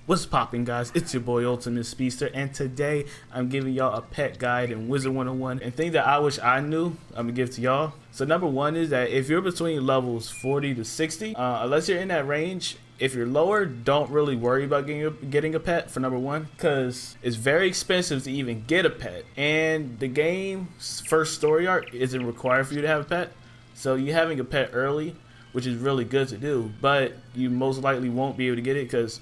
What's poppin', guys? It's your boy Ultimate Speedster, and today I'm giving y'all a pet guide in Wizard101 and things that I wish I knew I'm gonna give to y'all. So number one is that if you're between levels 40 to 60, unless you're in that range, if you're lower, don't really worry about getting a pet for number one, because it's very expensive to even get a pet, and the game's first story arc isn't required for you to have a pet. So you having a pet early, which is really good to do, but you most likely won't be able to get it because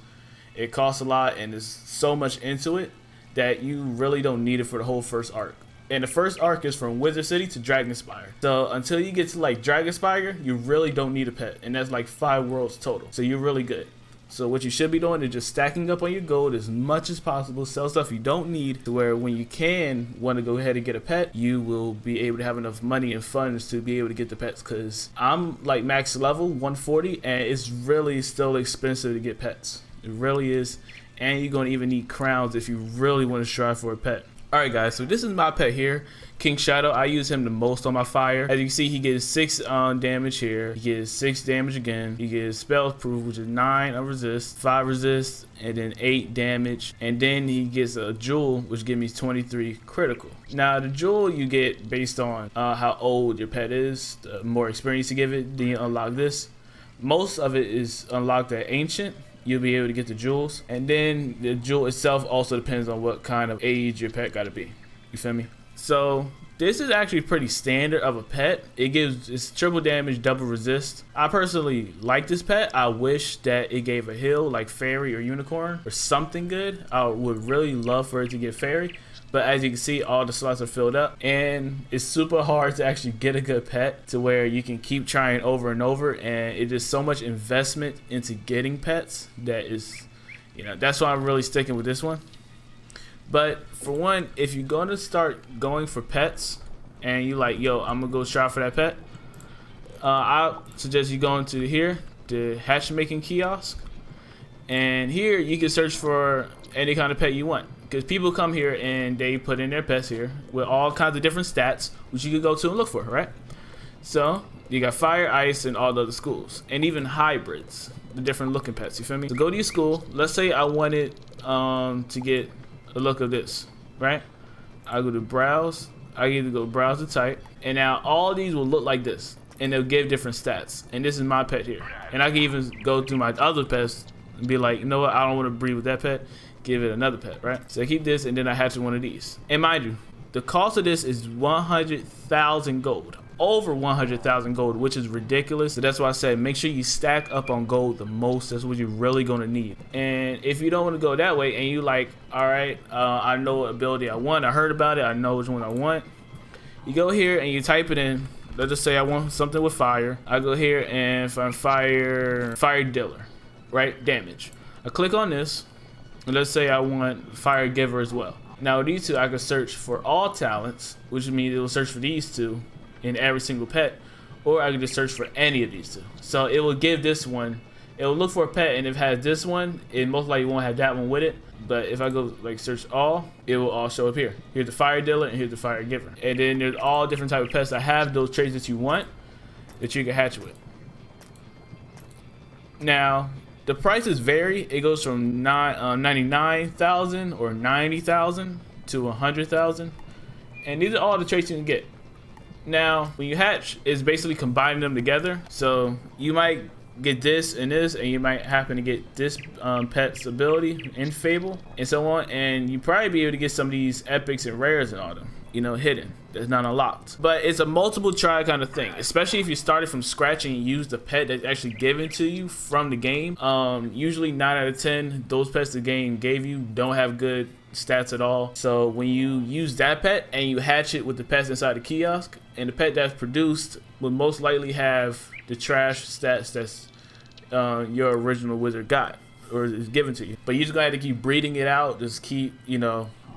it costs a lot and there's so much into it that you really don't need it for the whole first arc. And the first arc is from Wizard City to Dragonspire. So until you get to like Dragonspire, you really don't need a pet. And that's like 5 worlds total. So you're really good. So what you should be doing is just stacking up on your gold as much as possible. Sell stuff you don't need to where when you can want to go ahead and get a pet, you will be able to have enough money and funds to be able to get the pets. Because I'm like max level 140 and it's really still expensive to get pets. It really is, and you're going to even need crowns if you really want to strive for a pet. Alright guys, so this is my pet here, King Shadow. I use him the most on my fire. As you can see, he gets 6 damage here, he gets 6 damage again, he gets spell proof, which is 9 on resist, 5 resist, and then 8 damage, and then he gets a jewel, which gives me 23 critical. Now the jewel you get based on how old your pet is. The more experience you give it, then you unlock this. Most of it is unlocked at ancient. You'll be able to get the jewels, and then the jewel itself also depends on what kind of age your pet got to be. You feel me? So this is actually pretty standard of a pet. It's triple damage, double resist. I personally like this pet. I wish that it gave a heal like fairy or unicorn or something good. I would really love for it to get fairy. But as you can see, all the slots are filled up, and it's super hard to actually get a good pet to where you can keep trying over and over, and it is so much investment into getting pets that is, that's why I'm really sticking with this one. But for one, if you're going to start going for pets and you like, yo, I'm gonna go strive for that pet, I suggest you go into here, the hatchmaking kiosk, and here you can search for any kind of pet you want. Because people come here and they put in their pets here with all kinds of different stats, which you could go to and look for, right? So you got fire, ice, and all the other schools, and even hybrids, the different looking pets. You feel me? So go to your school. Let's say I wanted to get a look of this, right? I go to browse. I either go browse the type, and now all these will look like this, and they'll give different stats. And this is my pet here, and I can even go through my other pets and be like, you know what? I don't want to breed with that pet. Give it another pet, right? So I keep this, and then I hatch one of these. And mind you, the cost of this is 100,000 gold. Over 100,000 gold, which is ridiculous. So that's why I said make sure you stack up on gold the most. That's what you're really gonna need. And if you don't want to go that way, and you like, all right, I know what ability I want. I heard about it. I know which one I want. You go here and you type it in. Let's just say I want something with fire. I go here and find fire dealer, right? Damage. I click on this. And let's say I want fire giver as well. Now with these two, I can search for all talents, which means it will search for these two in every single pet, or I can just search for any of these two. So it will give this one, it will look for a pet, and if it has this one, it most likely won't have that one with it. But if I go like search all, it will all show up here. Here's the fire dealer and here's the fire giver. And then there's all different type of pets that have those traits that you want that you can hatch with. Now, the prices vary. It goes from 99,000 or 90,000 to 100,000, and these are all the traits you can get. Now, when you hatch, it's basically combining them together. So you might get this, and you might happen to get this pet's ability in Fable and so on, and you probably be able to get some of these epics and rares and all them, hidden. That's not unlocked. But it's a multiple try kind of thing, especially if you started from scratch and you use the pet that's actually given to you from the game. Usually 9 out of 10, those pets the game gave you don't have good stats at all. So when you use that pet and you hatch it with the pets inside the kiosk, and the pet that's produced will most likely have the trash stats that's your original wizard got or is given to you. But you just gotta have to keep breeding it out. Just keep,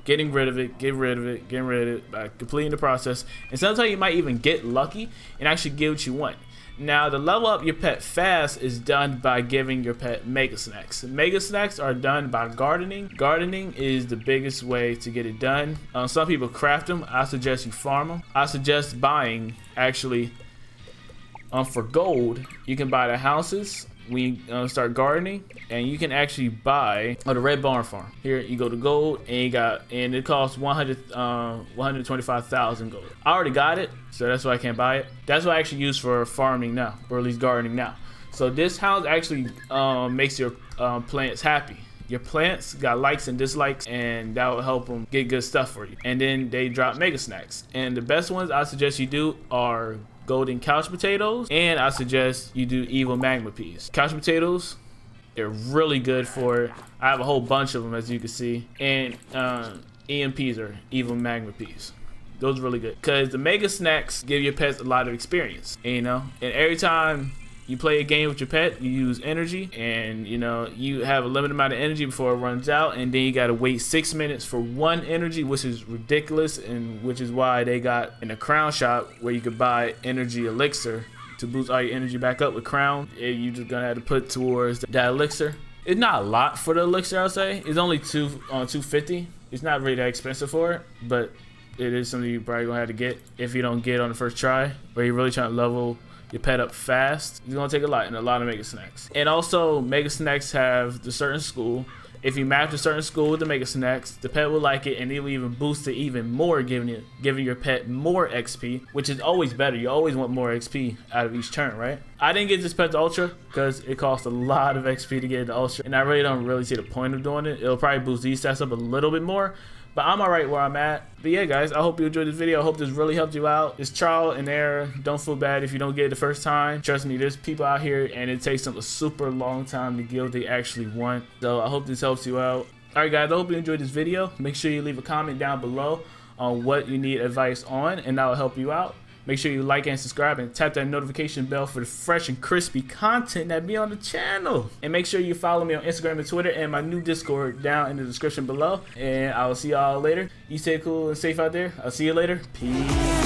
getting rid of it, getting rid of it by completing the process. And sometimes you might even get lucky and actually get what you want. Now, to level up your pet fast is done by giving your pet Mega Snacks. Mega Snacks are done by gardening. Gardening is the biggest way to get it done. Some people craft them. I suggest you farm them. I suggest buying, actually, for gold, you can buy the houses we start gardening, and you can actually buy the red barn farm. Here you go to gold, and it costs 125,000 gold. I already got it, so that's why I can't buy it. That's what I actually use for farming now, or at least gardening now. So this house actually makes your plants happy. Your plants got likes and dislikes, and that will help them get good stuff for you. And then they drop mega snacks, and the best ones I suggest you do are golden couch potatoes, and I suggest you do evil magma peas. Couch potatoes, they're really good for it. I have a whole bunch of them, as you can see. And EMPs are evil magma peas. Those are really good because the mega snacks give your pets a lot of experience, and every time you play a game with your pet, you use energy, and you have a limited amount of energy before it runs out, and then you gotta wait 6 minutes for one energy, which is ridiculous, and which is why they got in a crown shop where you could buy energy elixir to boost all your energy back up with crown. You just gonna have to put towards that elixir. It's not a lot for the elixir, I'll say. It's only $250. It's not really that expensive for it, but it is something you probably gonna have to get if you don't get it on the first try, or you're really trying to level your pet up fast. It's gonna take a lot, and a lot of mega snacks. And also, mega snacks have the certain school. If you match a certain school with the mega snacks, the pet will like it, and it will even boost it even more, giving your pet more XP, which is always better. You always want more XP out of each turn, right? I didn't get this pet to Ultra because it costs a lot of XP to get it to Ultra, and I really don't see the point of doing it. It'll probably boost these stats up a little bit more, but I'm alright where I'm at. But yeah, guys, I hope you enjoyed this video. I hope this really helped you out. It's trial and error. Don't feel bad if you don't get it the first time. Trust me, there's people out here, and it takes them a super long time to get what they actually want. So I hope this helps you out. Alright, guys, I hope you enjoyed this video. Make sure you leave a comment down below on what you need advice on, and that will help you out. Make sure you like and subscribe, and tap that notification bell for the fresh and crispy content that be on the channel. And make sure you follow me on Instagram and Twitter, and my new Discord down in the description below. And I will see y'all later. You stay cool and safe out there. I'll see you later. Peace.